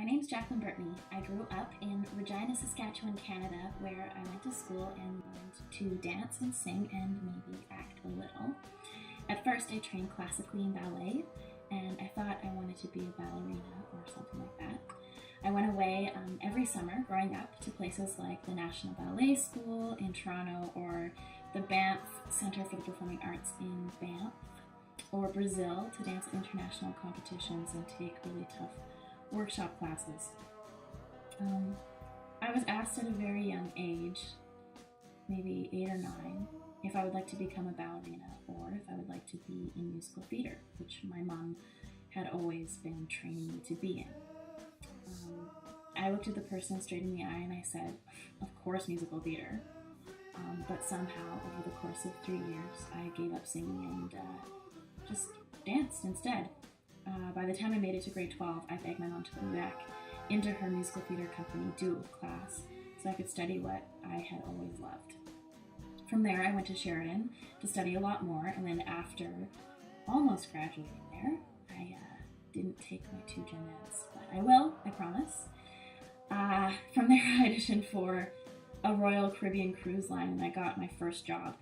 My name's Jacqueline Brittany. I grew up in Regina, Saskatchewan, Canada, where I went to school and learned to dance and sing and maybe act a little. At first, I trained classically in ballet, and I thought I wanted to be a ballerina or something like that. I went away every summer growing up to places like the National Ballet School in Toronto or the Banff Centre for the Performing Arts in Banff, or Brazil to dance at international competitions and take really tough workshop classes. I was asked at a very young age, maybe 8 or 9, if I would like to become a ballerina or if I would like to be in musical theater, which my mom had always been training me to be in. I looked at the person straight in the eye and I said, of course musical theater. But somehow over the course of 3 years, I gave up singing and just danced instead. By the time I made it to grade 12, I begged my mom to put me back into her musical theater company duo class so I could study what I had always loved. From there, I went to Sheridan to study a lot more, and then after almost graduating there, I didn't take my 2 gen eds, but I will, I promise. From there, I auditioned for a Royal Caribbean cruise line, and I got my first job.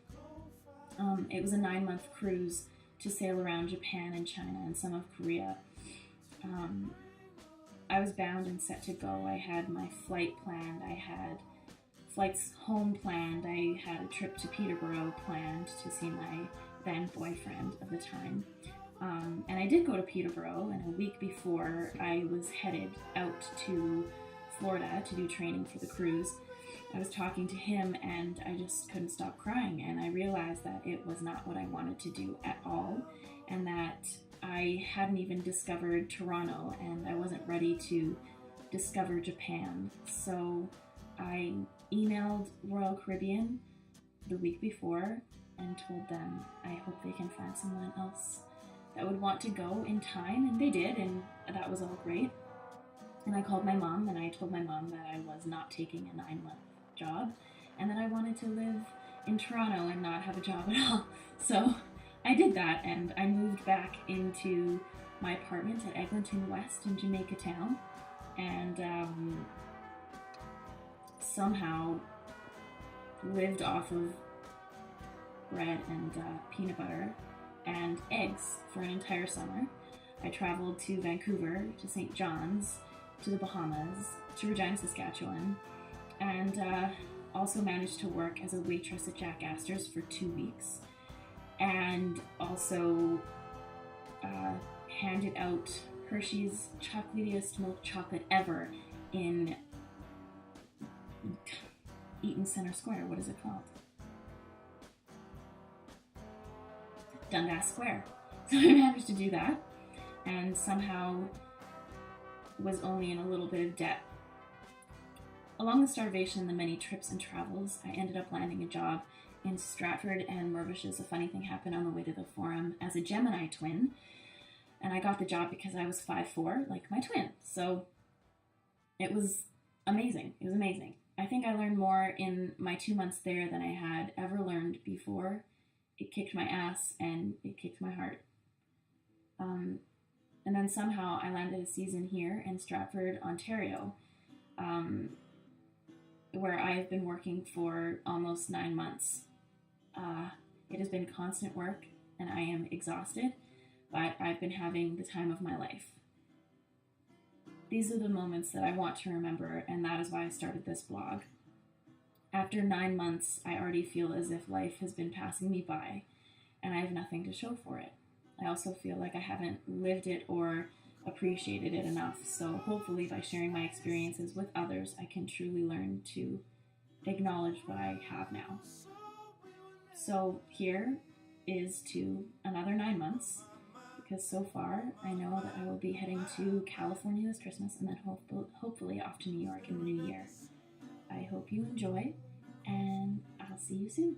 It was a 9-month cruise to sail around Japan and China and some of Korea. I was bound and set to go. I had my flight planned. I had flights home planned. I had a trip to Peterborough planned to see my then boyfriend of the time. And I did go to Peterborough, and a week before I was headed out to Florida to do training for the cruise, I was talking to him and I just couldn't stop crying, and I realized that it was not what I wanted to do at all, and that I hadn't even discovered Toronto and I wasn't ready to discover Japan. So I emailed Royal Caribbean the week before and told them I hope they can find someone else that would want to go in time, and they did, and that was all great. And I called my mom and I told my mom that I was not taking a 9-month job and that I wanted to live in Toronto and not have a job at all. So I did that, and I moved back into my apartment at Eglinton West in Jamaica Town, and somehow lived off of bread and peanut butter and eggs for an entire summer. I traveled to Vancouver, to St. John's, to the Bahamas, to Regina, Saskatchewan, and also managed to work as a waitress at Jack Astor's for 2 weeks, and also handed out Hershey's chocolatiest milk chocolate ever in Eaton Center Square. What is it called? Dundas Square. So I managed to do that, and somehow was only in a little bit of debt. Along the starvation and the many trips and travels, I ended up landing a job in Stratford and Mirvish's. A funny thing happened on the way to the forum as a Gemini twin, and I got the job because I was 5'4", like my twin. So it was amazing. It was amazing. I think I learned more in my 2 months there than I had ever learned before. It kicked my ass and it kicked my heart. And then somehow I landed a season here in Stratford, Ontario, where I've been working for almost 9 months. It has been constant work and I am exhausted, but I've been having the time of my life. These are the moments that I want to remember, and that is why I started this blog. After 9 months, I already feel as if life has been passing me by and I have nothing to show for it. I also feel like I haven't lived it or appreciated it enough, so hopefully by sharing my experiences with others, I can truly learn to acknowledge what I have now. So here is to another 9 months, because so far I know that I will be heading to California this Christmas and then hopefully off to New York in the new year. I hope you enjoy, and I'll see you soon.